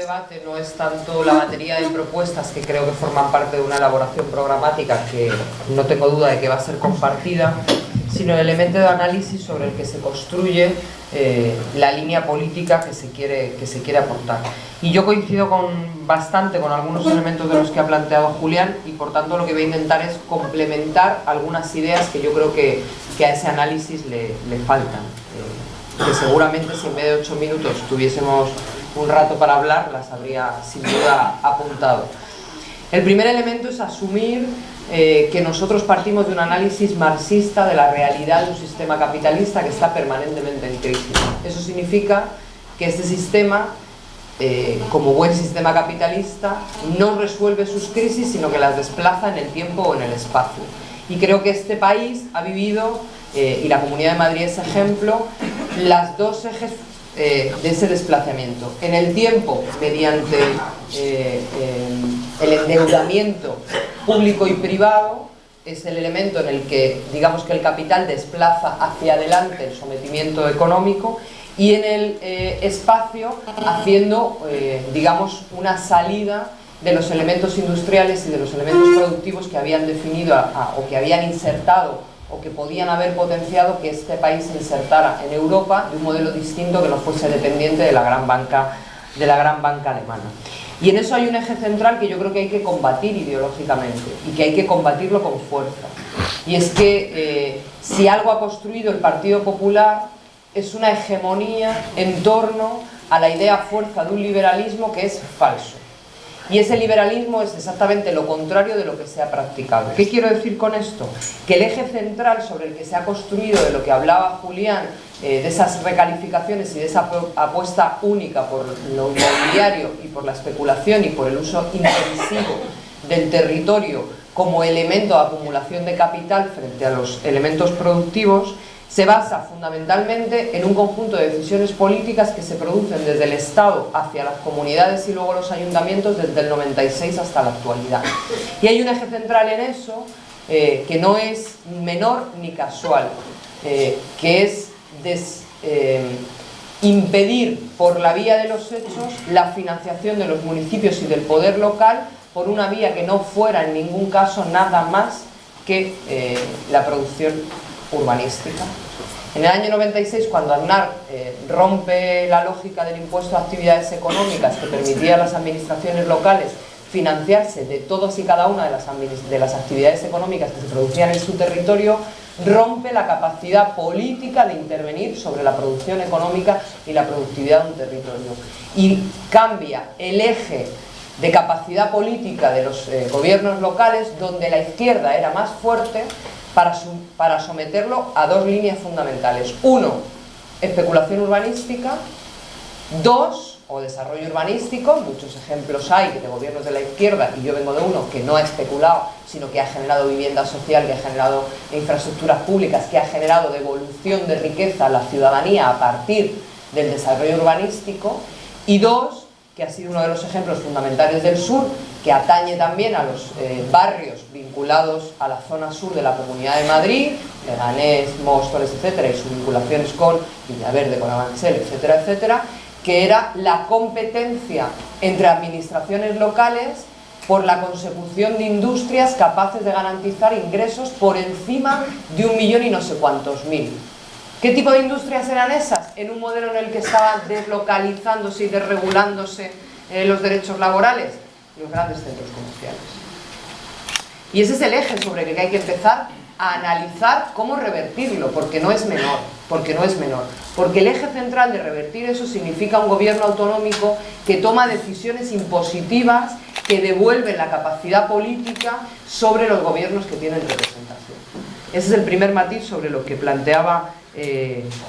debate no es tanto la batería de propuestas que creo que forman parte de una elaboración programática que no tengo duda de que va a ser compartida, sino el elemento de análisis sobre el que se construye la línea política que se quiere aportar. Y yo coincido bastante con algunos elementos de los que ha planteado Julián, y por tanto lo que voy a intentar es complementar algunas ideas que yo creo que a ese análisis le faltan. Que seguramente si en vez de 8 minutos tuviésemos un rato para hablar, las habría sin duda apuntado. El primer elemento es asumir que nosotros partimos de un análisis marxista de la realidad de un sistema capitalista que está permanentemente en crisis. Eso significa que este sistema, como buen sistema capitalista, no resuelve sus crisis, sino que las desplaza en el tiempo o en el espacio. Y creo que este país ha vivido, y la Comunidad de Madrid es ejemplo, las dos ejes de ese desplazamiento. En el tiempo, mediante el endeudamiento público y privado, es el elemento en el que, digamos, que el capital desplaza hacia adelante el sometimiento económico, y en el espacio haciendo, digamos, una salida de los elementos industriales y de los elementos productivos que habían definido o que habían insertado o que podían haber potenciado que este país se insertara en Europa de un modelo distinto que no fuese dependiente de la gran banca alemana. Y en eso hay un eje central que yo creo que hay que combatir ideológicamente y que hay que combatirlo con fuerza. Y es que si algo ha construido el Partido Popular es una hegemonía en torno a la idea fuerza de un liberalismo que es falso. Y ese liberalismo es exactamente lo contrario de lo que se ha practicado. ¿Qué quiero decir con esto? Que el eje central sobre el que se ha construido, de lo que hablaba Julián, de esas recalificaciones y de esa apuesta única por lo inmobiliario y por la especulación y por el uso intensivo del territorio como elemento de acumulación de capital frente a los elementos productivos, se basa fundamentalmente en un conjunto de decisiones políticas que se producen desde el Estado hacia las comunidades y luego los ayuntamientos desde el 96 hasta la actualidad. Y hay un eje central en eso que no es menor ni casual, que es impedir por la vía de los hechos la financiación de los municipios y del poder local por una vía que no fuera en ningún caso nada más que la producción urbanística. En el año 96, cuando Aznar rompe la lógica del impuesto a actividades económicas que permitía a las administraciones locales financiarse de todas y cada una de las actividades económicas que se producían en su territorio, rompe la capacidad política de intervenir sobre la producción económica y la productividad de un territorio y cambia el eje de capacidad política de los gobiernos locales, donde la izquierda era más fuerte, para someterlo a dos líneas fundamentales. Uno, especulación urbanística. Dos, o desarrollo urbanístico. Muchos ejemplos hay de gobiernos de la izquierda, y yo vengo de uno que no ha especulado, sino que ha generado vivienda social, que ha generado infraestructuras públicas, que ha generado devolución de riqueza a la ciudadanía a partir del desarrollo urbanístico. Y dos, que ha sido uno de los ejemplos fundamentales del sur, que atañe también a los barrios vinculados a la zona sur de la Comunidad de Madrid, Leganés, Móstoles, etcétera, y sus vinculaciones con Villaverde, con Avancel, etcétera, etcétera, que era la competencia entre administraciones locales por la consecución de industrias capaces de garantizar ingresos por encima de 1 millón y no sé cuántos mil. ¿Qué tipo de industrias eran esas? En un modelo en el que estaban deslocalizándose y desregulándose los derechos laborales, los grandes centros comerciales. Y ese es el eje sobre el que hay que empezar a analizar cómo revertirlo, porque no es menor, porque el eje central de revertir eso significa un gobierno autonómico que toma decisiones impositivas que devuelven la capacidad política sobre los gobiernos que tienen representación. Ese es el primer matiz sobre lo que planteaba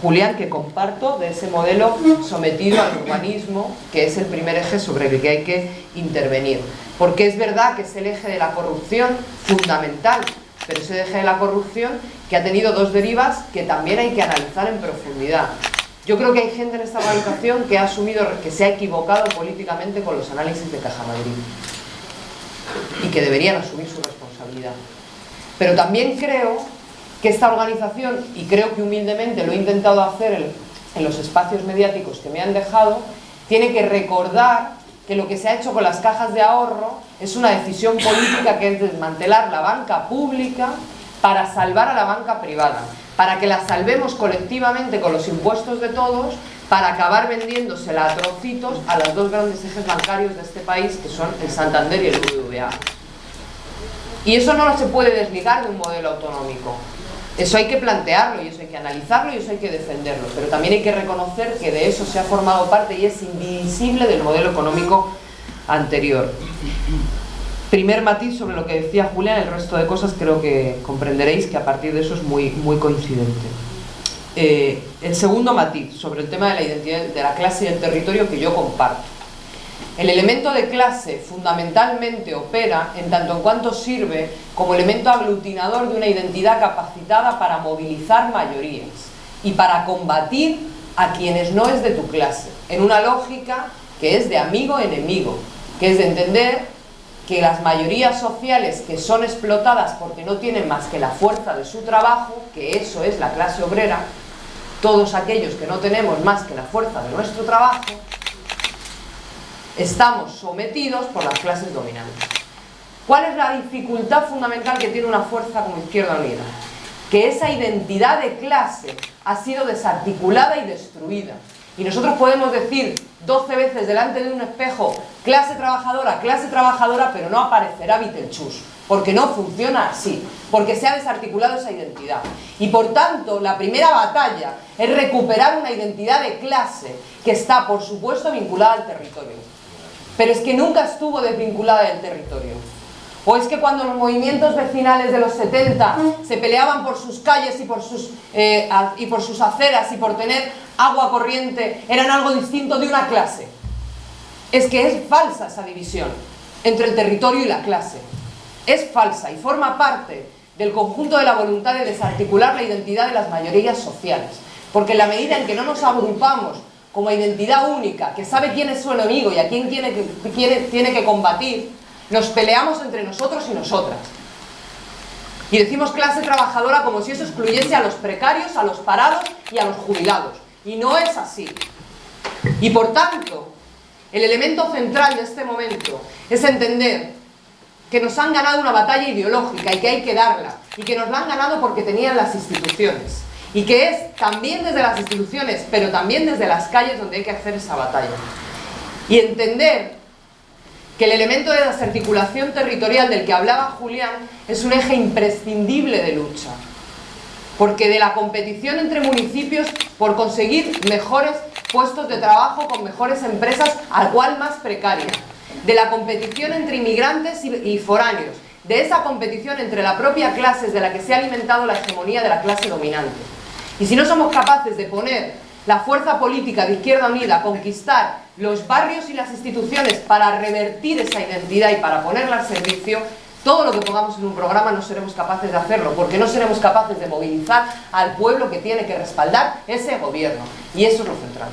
Julián, que comparto, de ese modelo sometido al urbanismo, que es el primer eje sobre el que hay que intervenir. Porque es verdad que es el eje de la corrupción fundamental, pero es el eje de la corrupción que ha tenido dos derivas que también hay que analizar en profundidad. Yo creo que hay gente en esta organización que ha asumido, que se ha equivocado políticamente con los análisis de Caja Madrid y que deberían asumir su responsabilidad. Pero también creo que esta organización, y creo que humildemente lo he intentado hacer en los espacios mediáticos que me han dejado, tiene que recordar que lo que se ha hecho con las cajas de ahorro es una decisión política que es desmantelar la banca pública para salvar a la banca privada, para que la salvemos colectivamente con los impuestos de todos, para acabar vendiéndosela a trocitos a los dos grandes ejes bancarios de este país, que son el Santander y el BBVA. Y eso no se puede desligar de un modelo autonómico. Eso hay que plantearlo, y eso hay que analizarlo, y eso hay que defenderlo. Pero también hay que reconocer que de eso se ha formado parte y es indivisible del modelo económico anterior. Primer matiz sobre lo que decía Julián, el resto de cosas creo que comprenderéis que a partir de eso es muy coincidente. El segundo matiz sobre el tema de la identidad de la clase y el territorio, que yo comparto. El elemento de clase fundamentalmente opera en tanto en cuanto sirve como elemento aglutinador de una identidad capacitada para movilizar mayorías y para combatir a quienes no es de tu clase, en una lógica que es de amigo-enemigo, que es de entender que las mayorías sociales que son explotadas porque no tienen más que la fuerza de su trabajo, que eso es la clase obrera, todos aquellos que no tenemos más que la fuerza de nuestro trabajo, estamos sometidos por las clases dominantes. ¿Cuál es la dificultad fundamental que tiene una fuerza como Izquierda Unida? Que esa identidad de clase ha sido desarticulada y destruida. Y nosotros podemos decir 12 veces delante de un espejo clase trabajadora, pero no aparecerá Vitelchus, porque no funciona así, porque se ha desarticulado esa identidad. Y por tanto, la primera batalla es recuperar una identidad de clase que está, por supuesto, vinculada al territorio. Pero es que nunca estuvo desvinculada del territorio. O es que cuando los movimientos vecinales de los 70 se peleaban por sus calles y por sus aceras y por tener agua corriente, eran algo distinto de una clase. Es que es falsa esa división entre el territorio y la clase. Es falsa y forma parte del conjunto de la voluntad de desarticular la identidad de las mayorías sociales. Porque en la medida en que no nos agrupamos como identidad única, que sabe quién es su enemigo y a quién tiene que combatir, nos peleamos entre nosotros y nosotras. Y decimos clase trabajadora como si eso excluyese a los precarios, a los parados y a los jubilados. Y no es así. Y por tanto, el elemento central de este momento es entender que nos han ganado una batalla ideológica y que hay que darla. Y que nos la han ganado porque tenían las instituciones. Y que es también desde las instituciones, pero también desde las calles donde hay que hacer esa batalla. Y entender que el elemento de desarticulación territorial del que hablaba Julián es un eje imprescindible de lucha. Porque de la competición entre municipios por conseguir mejores puestos de trabajo con mejores empresas, al cual más precaria. De la competición entre inmigrantes y foráneos. De esa competición entre la propia clase de la que se ha alimentado la hegemonía de la clase dominante. Y si no somos capaces de poner la fuerza política de Izquierda Unida a conquistar los barrios y las instituciones para revertir esa identidad y para ponerla al servicio, todo lo que pongamos en un programa no seremos capaces de hacerlo, porque no seremos capaces de movilizar al pueblo que tiene que respaldar ese gobierno. Y eso es lo central.